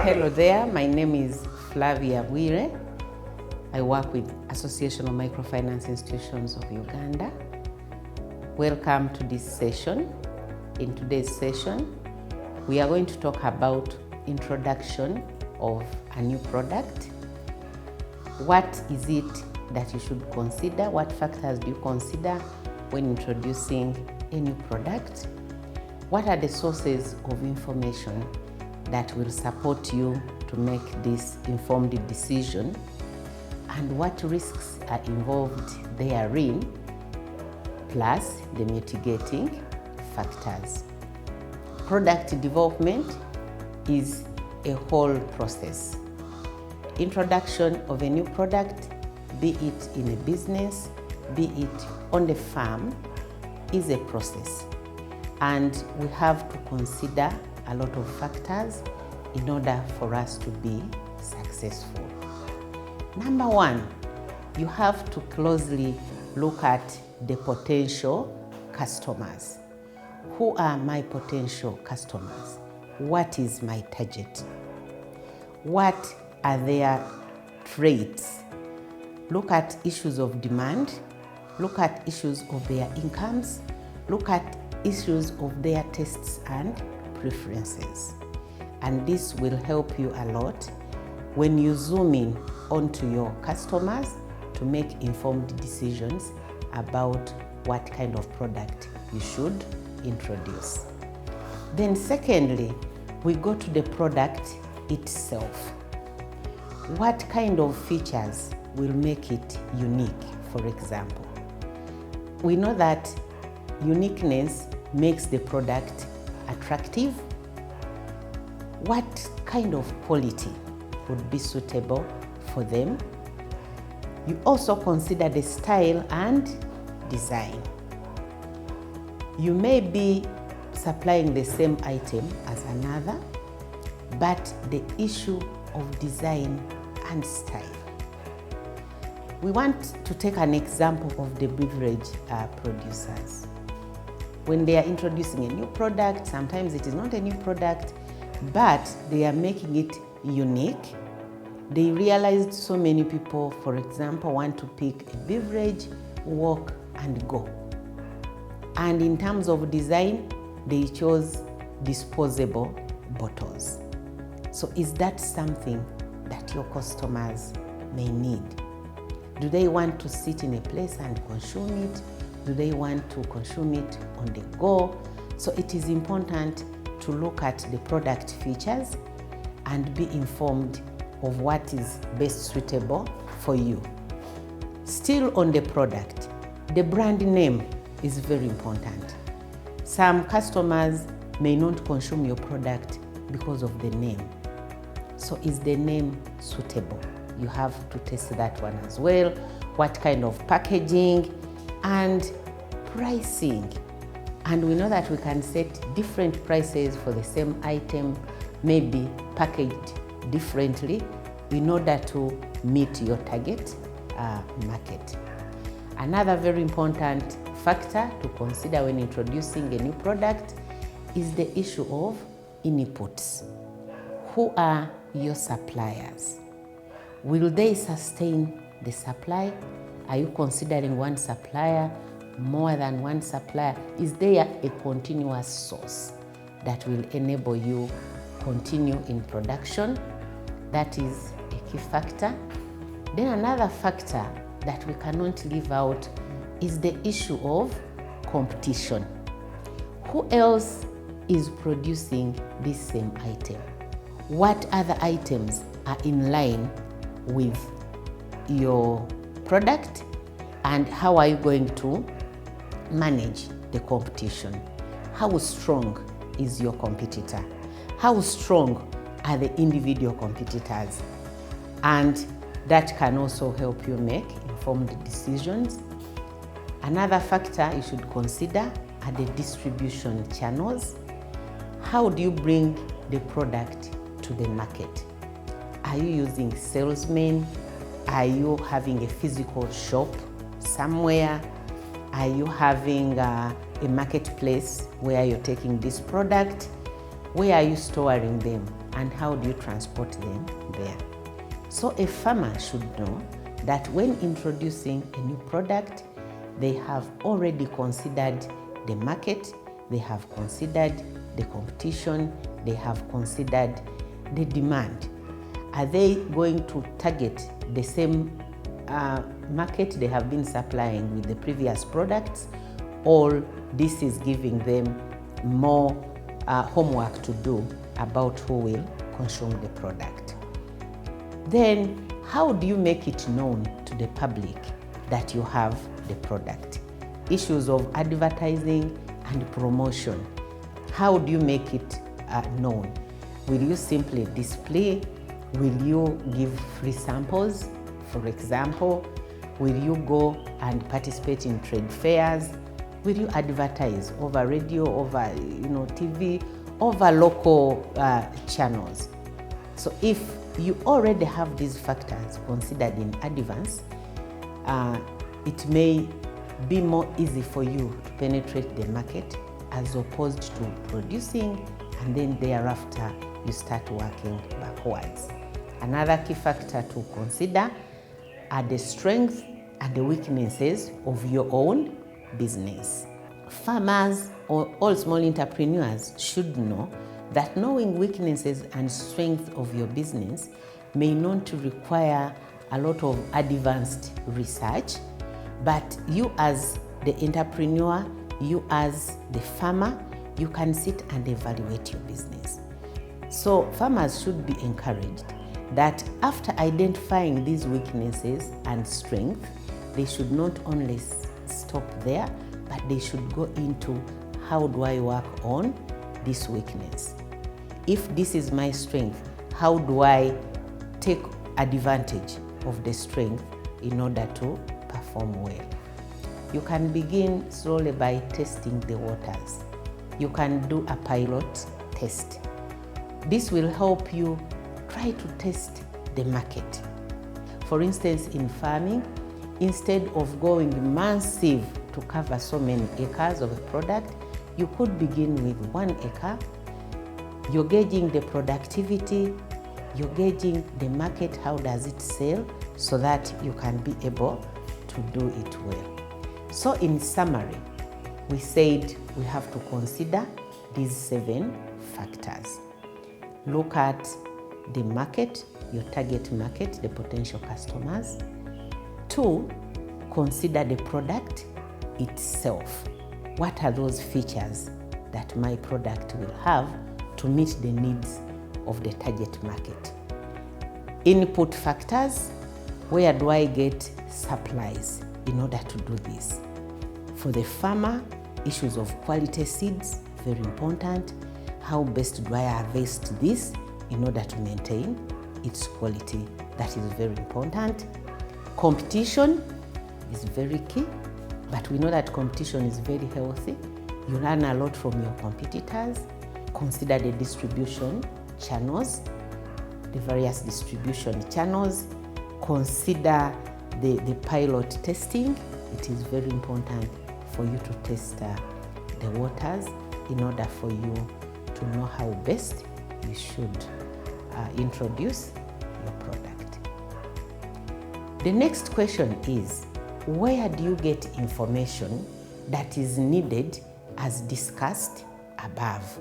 Hello there, my name is Flavia Bwire. I work with Association of Microfinance Institutions of Uganda. Welcome to this session. In today's session, we are going to talk about introduction of a new product. What is it that you should consider? What factors do you consider when introducing a new product? What are the sources of information that will support you to make this informed decision? And what risks are involved therein, plus the mitigating factors. Product development is a whole process. Introduction of a new product, be it in a business, be it on the farm, is a process. And we have to consider a lot of factors in order for us to be successful. Number one, you have to closely look at the potential customers. Who are my potential customers? What is my target? What are their traits? Look at issues of demand, look at issues of their incomes, look at issues of their tastes and preferences. And this will help you a lot when you zoom in onto your customers to make informed decisions about what kind of product you should introduce. Then secondly, we go to the product itself. What kind of features will make it unique, for example? We know that uniqueness makes the product attractive. What kind of quality would be suitable for them? You also consider the style and design. You may be supplying the same item as another, but the issue of design and style. We want to take an example of the beverage producers. When they are introducing a new product, sometimes it is not a new product, but they are making it unique. They realized so many people, for example, want to pick a beverage, walk and go. And in terms of design, they chose disposable bottles. So is that something that your customers may need? Do they want to sit in a place and consume it? Do they want to consume it on the go? So it is important to look at the product features and be informed of what is best suitable for you. Still on the product, the brand name is very important. Some customers may not consume your product because of the name. So is the name suitable? You have to test that one as well. What kind of packaging and pricing. And we know that we can set different prices for the same item, maybe packaged differently in order to meet your target market. Another very important factor to consider when introducing a new product is the issue of inputs. Who are your suppliers? Will they sustain the supply? Are you considering one supplier, more than one supplier? Is there a continuous source that will enable you continue in production? That is a key factor. Then another factor that we cannot leave out is the issue of competition. Who else is producing this same item? What other items are in line with your product, and how are you going to manage the competition? How strong is your competitor? How strong are the individual competitors? And that can also help you make informed decisions. Another factor you should consider are the distribution channels. How do you bring the product to the market? Are you using salesmen? Are you having a physical shop somewhere? Are you having a marketplace where you're taking this product? Where are you storing them and how do you transport them there? So a farmer should know that when introducing a new product, they have already considered the market, they have considered the competition, they have considered the demand. Are they going to target the same market they have been supplying with the previous products, or this is giving them more homework to do about who will consume the product? Then, how do you make it known to the public that you have the product? Issues of advertising and promotion. How do you make it known? Will you simply display? Will you give free samples? For example, will you go and participate in trade fairs? Will you advertise over radio, over TV, over local channels? So if you already have these factors considered in advance, it may be more easy for you to penetrate the market as opposed to producing and then thereafter you start working backwards. Another key factor to consider are the strengths and the weaknesses of your own business. Farmers or all small entrepreneurs should know that knowing weaknesses and strengths of your business may not require a lot of advanced research, but you as the entrepreneur, you as the farmer, you can sit and evaluate your business. So farmers should be encouraged that after identifying these weaknesses and strengths, they should not only stop there, but they should go into how do I work on this weakness? If this is my strength, how do I take advantage of the strength in order to perform well? You can begin slowly by testing the waters. You can do a pilot test. This will help you try to test the market. For instance, in farming, instead of going massive to cover so many acres of a product, you could begin with 1 acre. You're gauging the productivity, you're gauging the market, how does it sell, so that you can be able to do it well. So in summary, we said we have to consider these 7 factors. Look at the market, your target market, the potential customers. 2, consider the product itself. What are those features that my product will have to meet the needs of the target market? Input factors, where do I get supplies in order to do this? For the farmer, issues of quality seeds, very important. How best do I harvest this in order to maintain its quality? That is very important. Competition is very key, but we know that competition is very healthy. You learn a lot from your competitors. Consider the distribution channels, the various distribution channels. Consider the pilot testing. It is very important for you to test the waters in order for you to know how best you should introduce your product. The next question is, where do you get information that is needed as discussed above?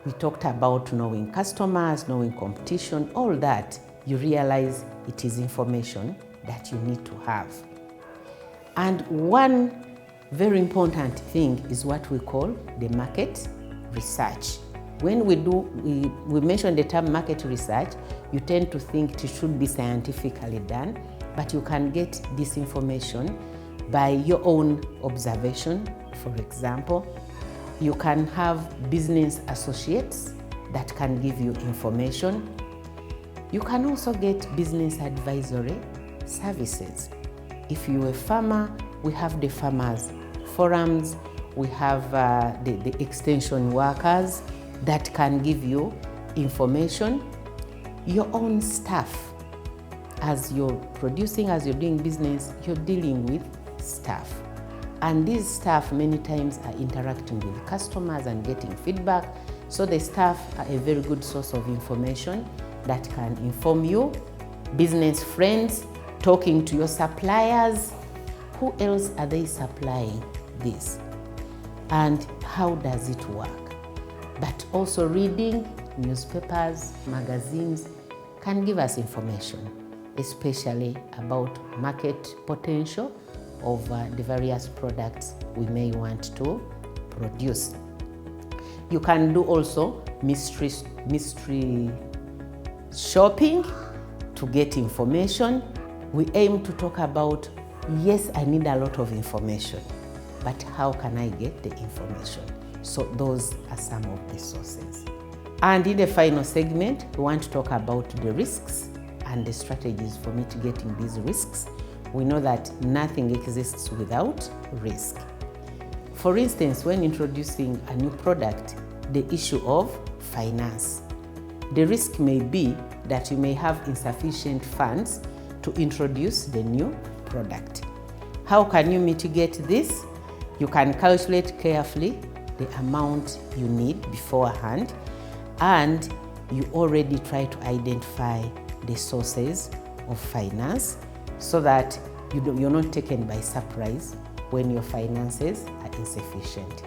We talked about knowing customers, knowing competition, all that. You realize it is information that you need to have. And one very important thing is what we call the market research. When we mention the term market research, you tend to think it should be scientifically done, but you can get this information by your own observation. For example, you can have business associates that can give you information. You can also get business advisory services. If you're a farmer, we have the farmers forums, we have the extension workers that can give you information. Your own staff, as you're producing, as you're doing business, you're dealing with staff. And these staff many times are interacting with customers and getting feedback. So the staff are a very good source of information that can inform you, business friends, talking to your suppliers. Who else are they supplying this? And how does it work? But also reading newspapers, magazines can give us information, especially about market potential of the various products we may want to produce. You can do also mystery shopping to get information. We aim to talk about, yes, I need a lot of information, but how can I get the information? So those are some of the sources. And in the final segment, we want to talk about the risks and the strategies for mitigating these risks. We know that nothing exists without risk. For instance, when introducing a new product, the issue of finance. The risk may be that you may have insufficient funds to introduce the new product. How can you mitigate this? You can calculate carefully the amount you need beforehand, and you already try to identify the sources of finance so that you're not taken by surprise when your finances are insufficient.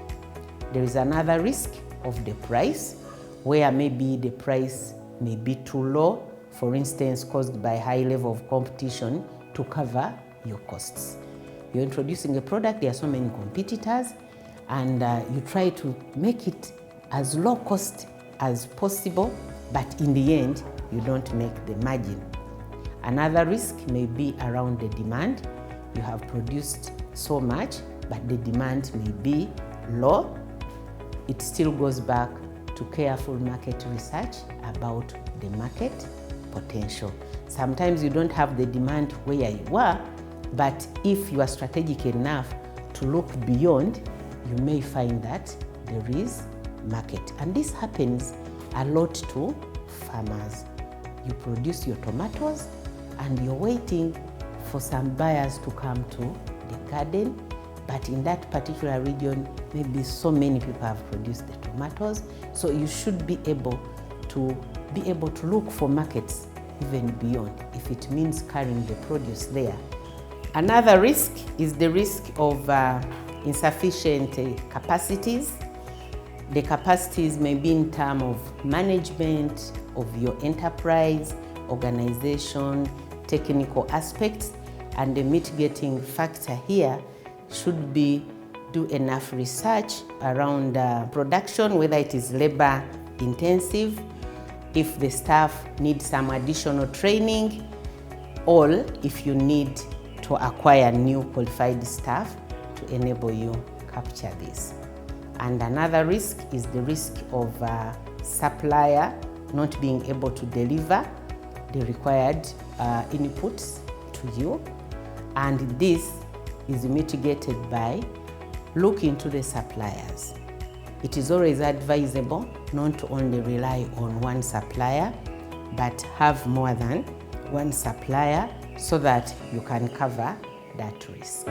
There is another risk of the price, where maybe the price may be too low, for instance, caused by high level of competition to cover your costs. You're introducing a product, there are so many competitors, and you try to make it as low cost as possible, but in the end, you don't make the margin. Another risk may be around the demand. You have produced so much, but the demand may be low. It still goes back to careful market research about the market potential. Sometimes you don't have the demand where you are, but if you are strategic enough to look beyond, you may find that there is market. And this happens a lot to farmers. You produce your tomatoes and you're waiting for some buyers to come to the garden, but in that particular region, maybe so many people have produced the tomatoes, so you should be able to look for markets even beyond, if it means carrying the produce there. Another risk is the risk of insufficient capacities. The capacities may be in terms of management of your enterprise, organization, technical aspects, and the mitigating factor here should be do enough research around production, whether it is labor intensive, if the staff need some additional training, or if you need to acquire new qualified staff to enable you capture this. And another risk is the risk of supplier not being able to deliver the required inputs to you. And this is mitigated by looking to the suppliers. It is always advisable not to only rely on one supplier, but have more than one supplier so that you can cover that risk.